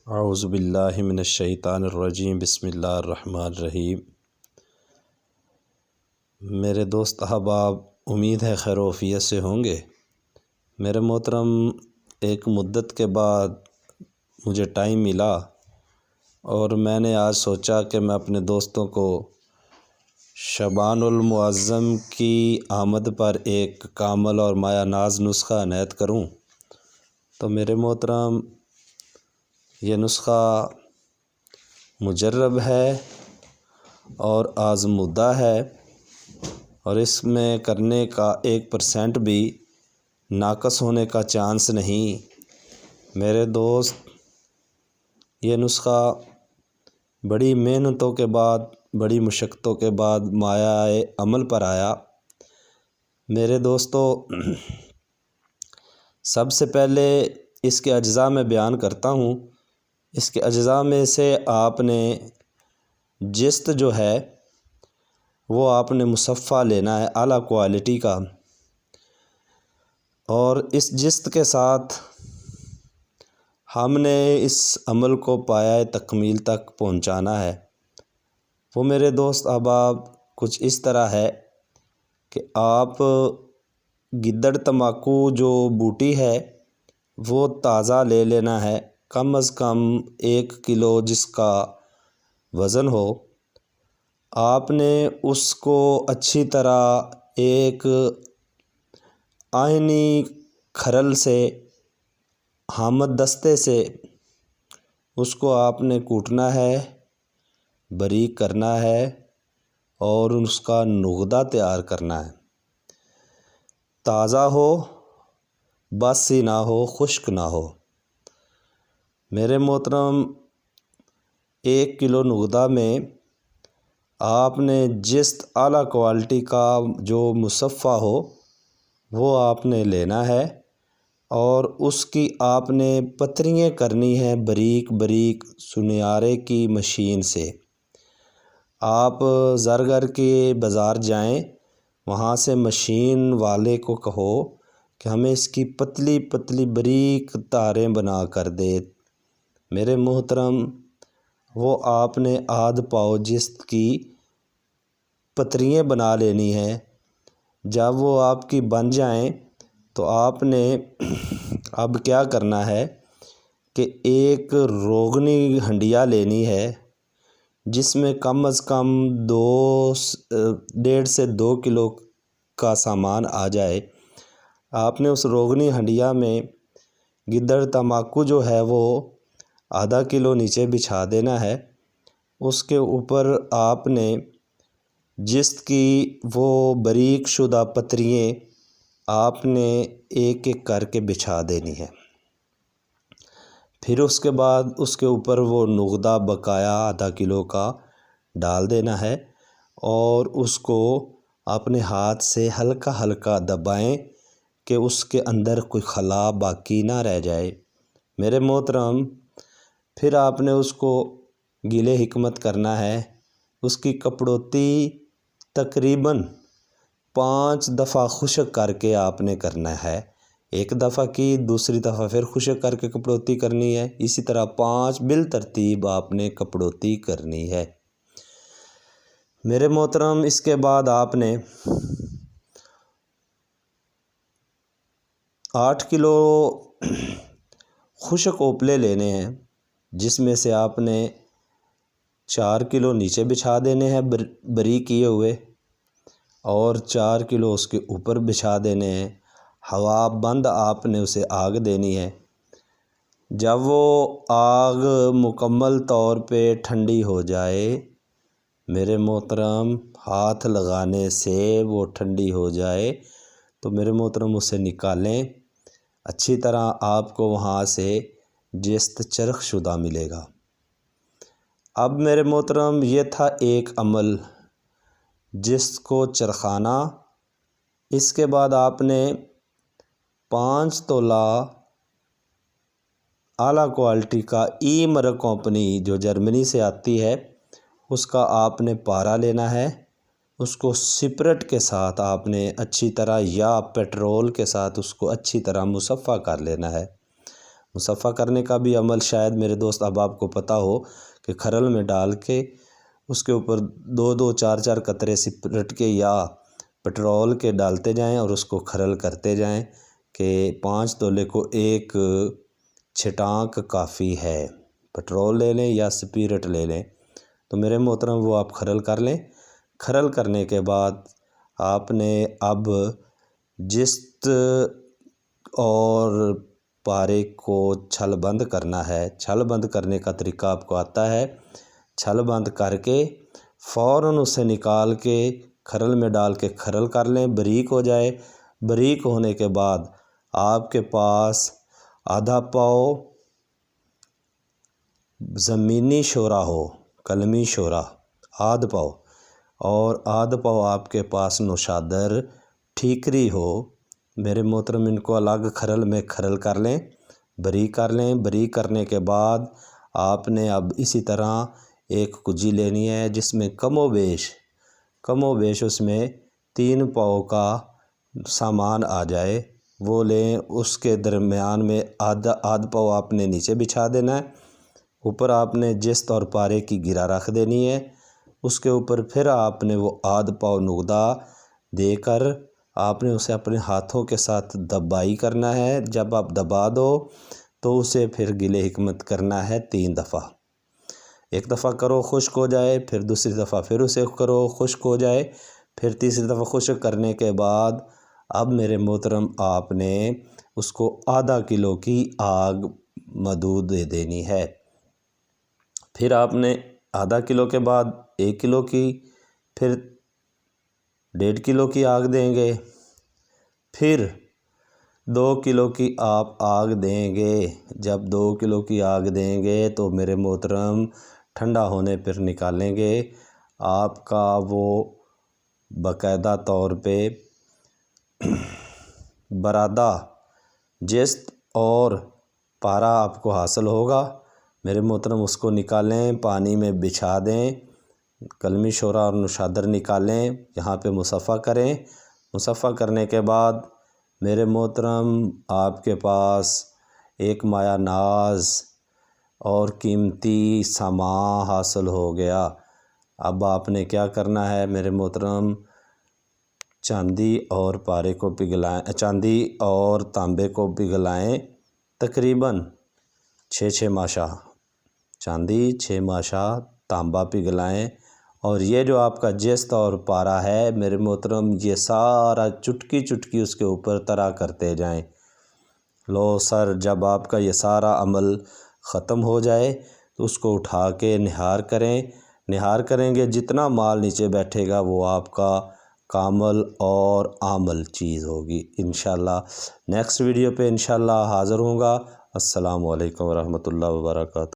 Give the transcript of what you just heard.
اعوذ باللہ من الشیطان الرجیم، بسم اللہ الرحمن الرحیم۔ میرے دوست احباب، امید ہے خیر و عافیت سے ہوں گے۔ میرے محترم، ایک مدت کے بعد مجھے ٹائم ملا اور میں نے آج سوچا کہ میں اپنے دوستوں کو شعبان المعظم کی آمد پر ایک کامل اور مایہ ناز نسخہ عنایت کروں۔ تو میرے محترم، یہ نسخہ مجرب ہے اور آزمودہ ہے، اور اس میں کرنے کا 1% بھی ناقص ہونے کا چانس نہیں۔ میرے دوست، یہ نسخہ بڑی محنتوں کے بعد، بڑی مشقتوں کے بعد مایہ عمل پر آیا۔ میرے دوستو، سب سے پہلے اس کے اجزاء میں بیان کرتا ہوں۔ اس کے اجزاء میں سے آپ نے جست جو ہے وہ آپ نے مصفہ لینا ہے، اعلیٰ کوالٹی کا، اور اس جست کے ساتھ ہم نے اس عمل کو پایہ تکمیل تک پہنچانا ہے۔ وہ میرے دوست احباب کچھ اس طرح ہے کہ آپ گدڑ تمباکو جو بوٹی ہے وہ تازہ لے لینا ہے، کم از کم 1 کلو جس کا وزن ہو۔ آپ نے اس کو اچھی طرح ایک آہنی کھرل سے، حامد دستے سے اس کو آپ نے کوٹنا ہے، باریک کرنا ہے اور اس کا نغدہ تیار کرنا ہے۔ تازہ ہو، باسی نہ ہو، خشک نہ ہو۔ میرے محترم، 1 کلو نغدہ میں آپ نے جست اعلیٰ کوالٹی کا جو مصفہ ہو وہ آپ نے لینا ہے، اور اس کی آپ نے پتریاں کرنی ہیں باریک باریک سنیارے کی مشین سے۔ آپ زرگر کے بازار جائیں، وہاں سے مشین والے کو کہو کہ ہمیں اس کی پتلی پتلی باریک تاریں بنا کر دے۔ میرے محترم، وہ آپ نے آدھ پاؤ جست کی پتریاں بنا لینی ہیں۔ جب وہ آپ کی بن جائیں تو آپ نے اب کیا کرنا ہے کہ ایک روغنی ہنڈیا لینی ہے، جس میں کم از کم 1.5 سے 2 کلو کا سامان آ جائے۔ آپ نے اس روغنی ہنڈیا میں گدڑ تمباکو جو ہے وہ ½ کلو نیچے بچھا دینا ہے۔ اس کے اوپر آپ نے جست کی وہ باریک شدہ پتریاں آپ نے ایک ایک کر کے بچھا دینی ہے۔ پھر اس کے بعد اس کے اوپر وہ نغدہ بقایا ½ کلو کا ڈال دینا ہے، اور اس کو اپنے ہاتھ سے ہلکا ہلکا دبائیں کہ اس کے اندر کوئی خلا باقی نہ رہ جائے۔ میرے محترم، پھر آپ نے اس کو گلے حکمت کرنا ہے۔ اس کی کپڑوتی تقریباً 5 دفعہ خشک کر کے آپ نے کرنا ہے۔ 1 دفعہ کی، دوسری دفعہ پھر خشک کر کے کپڑوتی کرنی ہے، اسی طرح 5 بالترتیب آپ نے کپڑوتی کرنی ہے۔ میرے محترم، اس کے بعد آپ نے 8 کلو خشک اوپلے لینے ہیں، جس میں سے آپ نے 4 کلو نیچے بچھا دینے ہیں باریک کیے ہوئے، اور 4 کلو اس کے اوپر بچھا دینے ہیں۔ ہوا بند آپ نے اسے آگ دینی ہے۔ جب وہ آگ مکمل طور پہ ٹھنڈی ہو جائے، میرے محترم، ہاتھ لگانے سے وہ ٹھنڈی ہو جائے تو میرے محترم اسے نکالیں۔ اچھی طرح آپ کو وہاں سے جست چرخ شدہ ملے گا۔ اب میرے محترم، یہ تھا ایک عمل جس کو چرخانا۔ اس کے بعد آپ نے 5 تولہ اعلیٰ کوالٹی کا ایمر کمپنی جو جرمنی سے آتی ہے، اس کا آپ نے پارا لینا ہے۔ اس کو سپرٹ کے ساتھ آپ نے اچھی طرح، یا پیٹرول کے ساتھ اس کو اچھی طرح مصفہ کر لینا ہے۔ مصفہ کرنے کا بھی عمل شاید میرے دوست اب آپ کو پتہ ہو کہ کھرل میں ڈال کے اس کے اوپر 2-2 4-4 قطرے سپرٹ کے یا پٹرول کے ڈالتے جائیں اور اس کو کھرل کرتے جائیں کہ 5 تولے کو ایک چھٹانک کافی ہے۔ پٹرول لے لیں یا سپیرٹ لے لیں، تو میرے محترم وہ آپ کھرل کر لیں۔ کھرل کرنے کے بعد آپ نے اب جست اور پارے کو چھل بند کرنا ہے۔ چھل بند کرنے کا طریقہ آپ کو آتا ہے۔ چھل بند کر کے فوراً اسے نکال کے کھرل میں ڈال کے کھرل کر لیں، باریک ہو جائے۔ باریک ہونے کے بعد آپ کے پاس آدھا پاؤ زمینی شورا ہو، قلمی شورا آدھ پاؤ، اور آدھ پاؤ آپ کے پاس نوشادر ٹھیکری ہو، میرے محترم ان کو الگ کھرل میں کھرل کر لیں، باریک کر لیں۔ باریک کرنے کے بعد آپ نے اب اسی طرح ایک کجی لینی ہے جس میں کم و بیش اس میں 3 پاؤ کا سامان آ جائے، وہ لیں۔ اس کے درمیان میں آدھ پاؤ آپ نے نیچے بچھا دینا ہے، اوپر آپ نے جست اور پارے کی گرہ رکھ دینی ہے۔ اس کے اوپر پھر آپ نے وہ آدھ پاؤ نقدہ دے کر آپ نے اسے اپنے ہاتھوں کے ساتھ دبائی کرنا ہے۔ جب آپ دبا دو تو اسے پھر گلے حکمت کرنا ہے 3 دفعہ۔ ایک دفعہ کرو خشک ہو جائے، پھر دوسری دفعہ پھر اسے کرو خشک ہو جائے، پھر تیسری دفعہ خشک کرنے کے بعد اب میرے محترم آپ نے اس کو آدھا کلو کی آگ مدعو دے دینی ہے۔ پھر آپ نے آدھا کلو کے بعد 1 کلو کی، پھر 1.5 کلو کی آگ دیں گے، پھر 2 کلو کی آپ آگ دیں گے۔ جب 2 کلو کی آگ دیں گے تو میرے محترم ٹھنڈا ہونے پر نکالیں گے۔ آپ کا وہ باقاعدہ طور پہ برادہ جست اور پارا آپ کو حاصل ہوگا۔ میرے محترم اس کو نکالیں، پانی میں بچھا دیں، قلمی شورا اور نوشادر نکالیں، یہاں پہ مصفہ کریں۔ مصفہ کرنے کے بعد میرے محترم آپ کے پاس ایک مایہ ناز اور قیمتی سامان حاصل ہو گیا۔ اب آپ نے کیا کرنا ہے میرے محترم، چاندی اور پارے کو پگھلائیں، چاندی اور تانبے کو پگھلائیں، تقریباً 6 ماشا چاندی، 6 ماشا تانبا پگھلائیں، اور یہ جو آپ کا جست اور پارا ہے میرے محترم یہ سارا چٹکی چٹکی اس کے اوپر طرح کرتے جائیں۔ لو سر، جب آپ کا یہ سارا عمل ختم ہو جائے تو اس کو اٹھا کے نہار کریں۔ نہار کریں گے جتنا مال نیچے بیٹھے گا وہ آپ کا کامل اور عامل چیز ہوگی انشاءاللہ۔ نیکسٹ ویڈیو پہ انشاءاللہ حاضر ہوں گا۔ السلام علیکم ورحمۃ اللہ وبرکاتہ۔